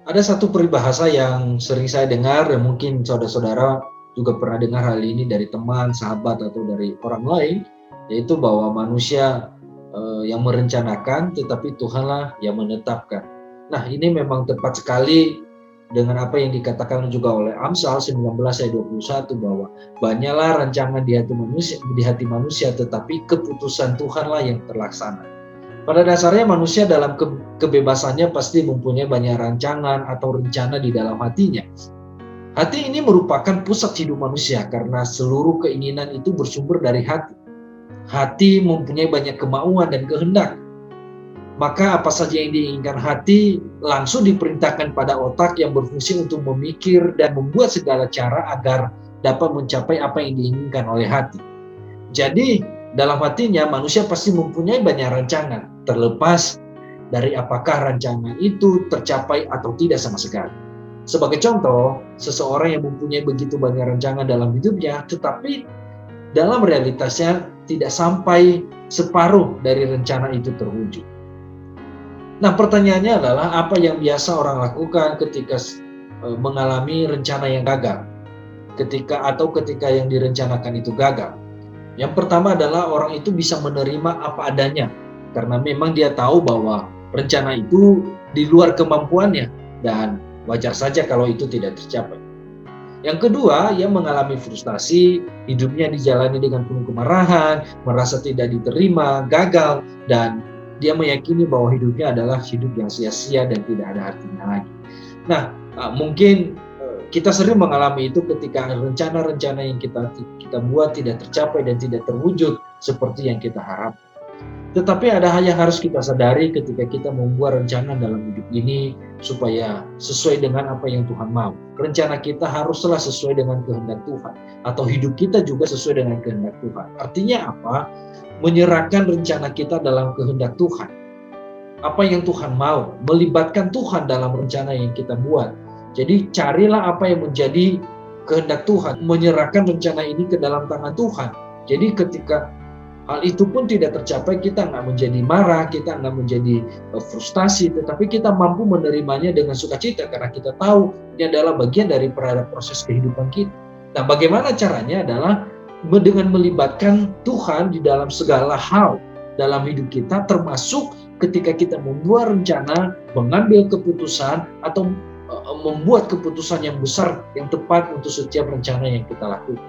Ada satu peribahasa yang sering saya dengar dan mungkin saudara-saudara juga pernah dengar hal ini dari teman, sahabat atau dari orang lain, yaitu bahwa manusia yang merencanakan tetapi Tuhanlah yang menetapkan. Nah, ini memang tepat sekali dengan apa yang dikatakan juga oleh Amsal 19 ayat 21 bahwa banyaklah rancangan di hati manusia tetapi keputusan Tuhanlah yang terlaksana. Pada dasarnya manusia dalam kebebasannya pasti mempunyai banyak rancangan atau rencana di dalam hatinya. Hati ini merupakan pusat hidup manusia karena seluruh keinginan itu bersumber dari hati. Hati mempunyai banyak kemauan dan kehendak. Maka apa saja yang diinginkan hati langsung diperintahkan pada otak yang berfungsi untuk memikir dan membuat segala cara agar dapat mencapai apa yang diinginkan oleh hati. Jadi dalam hatinya manusia pasti mempunyai banyak rancangan, terlepas dari apakah rancangan itu tercapai atau tidak sama sekali. Sebagai contoh, seseorang yang mempunyai begitu banyak rancangan dalam hidupnya, tetapi dalam realitasnya tidak sampai separuh dari rencana itu terwujud. Nah, pertanyaannya adalah apa yang biasa orang lakukan ketika mengalami rencana yang gagal, ketika yang direncanakan itu gagal. Yang pertama adalah orang itu bisa menerima apa adanya, karena memang dia tahu bahwa rencana itu di luar kemampuannya dan wajar saja kalau itu tidak tercapai. Yang kedua, ia mengalami frustasi, hidupnya dijalani dengan penuh kemarahan, merasa tidak diterima, gagal, dan dia meyakini bahwa hidupnya adalah hidup yang sia-sia dan tidak ada artinya lagi. Nah, mungkin kita sering mengalami itu ketika rencana-rencana yang kita buat tidak tercapai dan tidak terwujud seperti yang kita harapkan. Tetapi ada hal yang harus kita sadari ketika kita membuat rencana dalam hidup ini supaya sesuai dengan apa yang Tuhan mau. Rencana kita haruslah sesuai dengan kehendak Tuhan, atau hidup kita juga sesuai dengan kehendak Tuhan. Artinya apa? Menyerahkan rencana kita dalam kehendak Tuhan. Apa yang Tuhan mau, melibatkan Tuhan dalam rencana yang kita buat. Jadi carilah apa yang menjadi kehendak Tuhan, menyerahkan rencana ini ke dalam tangan Tuhan. Jadi ketika hal itu pun tidak tercapai, kita nggak menjadi marah, kita nggak menjadi frustasi, tetapi kita mampu menerimanya dengan sukacita karena kita tahu ini adalah bagian dari proses kehidupan kita. Nah, bagaimana caranya adalah dengan melibatkan Tuhan di dalam segala hal dalam hidup kita, termasuk ketika kita membuat rencana, mengambil keputusan, atau membuat keputusan yang besar, yang tepat untuk setiap rencana yang kita lakukan.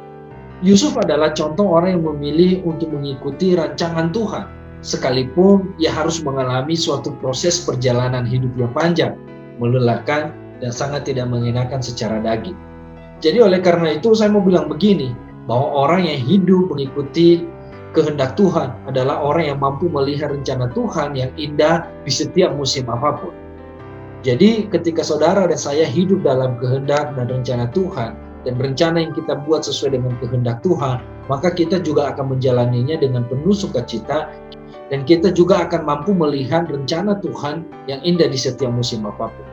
Yusuf adalah contoh orang yang memilih untuk mengikuti rancangan Tuhan, sekalipun ia harus mengalami suatu proses perjalanan hidup yang panjang, melelahkan, dan sangat tidak mengenakan secara daging. Jadi oleh karena itu saya mau bilang begini, bahwa orang yang hidup mengikuti kehendak Tuhan adalah orang yang mampu melihat rencana Tuhan yang indah di setiap musim apapun. Jadi ketika saudara dan saya hidup dalam kehendak dan rencana Tuhan, dan rencana yang kita buat sesuai dengan kehendak Tuhan, maka kita juga akan menjalaninya dengan penuh sukacita, dan kita juga akan mampu melihat rencana Tuhan yang indah di setiap musim apapun.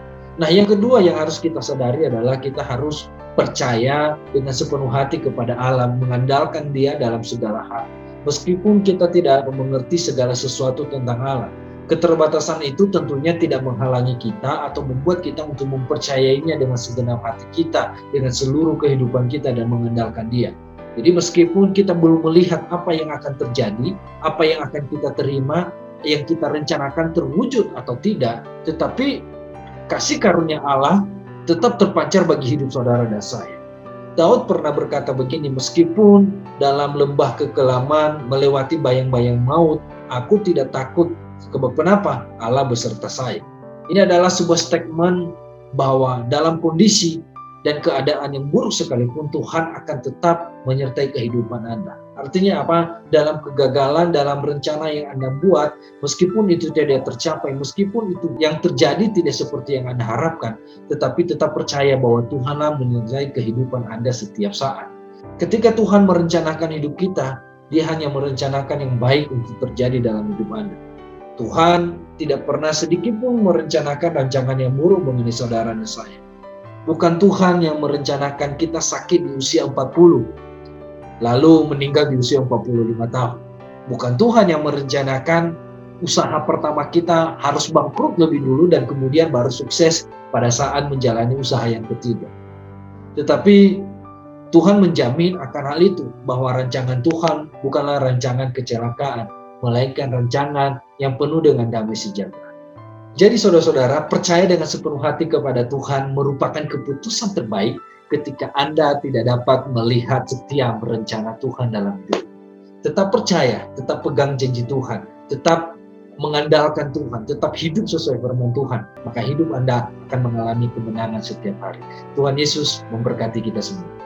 Nah, yang kedua yang harus kita sadari adalah kita harus percaya dengan sepenuh hati kepada Allah, mengandalkan Dia dalam segala hal. Meskipun kita tidak mengerti segala sesuatu tentang Allah, keterbatasan itu tentunya tidak menghalangi kita atau membuat kita untuk mempercayainya dengan segenap hati kita, dengan seluruh kehidupan kita, dan mengandalkan Dia. Jadi meskipun kita belum melihat apa yang akan terjadi, apa yang akan kita terima, yang kita rencanakan terwujud atau tidak, tetapi kasih karunia Allah tetap terpancar bagi hidup saudara dan saya. Daud pernah berkata begini, meskipun dalam lembah kekelaman melewati bayang-bayang maut, aku tidak takut. Kenapa? Allah beserta saya. Ini adalah sebuah statement bahwa dalam kondisi dan keadaan yang buruk sekalipun, Tuhan akan tetap menyertai kehidupan Anda. Artinya apa? Dalam kegagalan, dalam rencana yang Anda buat, meskipun itu tidak tercapai, meskipun itu yang terjadi tidak seperti yang Anda harapkan, tetapi tetap percaya bahwa Tuhanlah menyertai kehidupan Anda setiap saat. Ketika Tuhan merencanakan hidup kita, Dia hanya merencanakan yang baik untuk terjadi dalam hidup Anda. Tuhan tidak pernah sedikit pun merencanakan rancangan yang buruk mengenai saudara dan saya. Bukan Tuhan yang merencanakan kita sakit di usia 40, lalu meninggal di usia 45 tahun. Bukan Tuhan yang merencanakan usaha pertama kita harus bangkrut lebih dulu dan kemudian baru sukses pada saat menjalani usaha yang ketiga. Tetapi Tuhan menjamin akan hal itu, bahwa rancangan Tuhan bukanlah rancangan kecelakaan, melainkan rancangan yang penuh dengan damai sejahtera. Jadi saudara-saudara, percaya dengan sepenuh hati kepada Tuhan merupakan keputusan terbaik ketika Anda tidak dapat melihat setiap rencana Tuhan dalam hidup. Tetap percaya, tetap pegang janji Tuhan, tetap mengandalkan Tuhan, tetap hidup sesuai firman Tuhan, maka hidup Anda akan mengalami kemenangan setiap hari. Tuhan Yesus memberkati kita semua.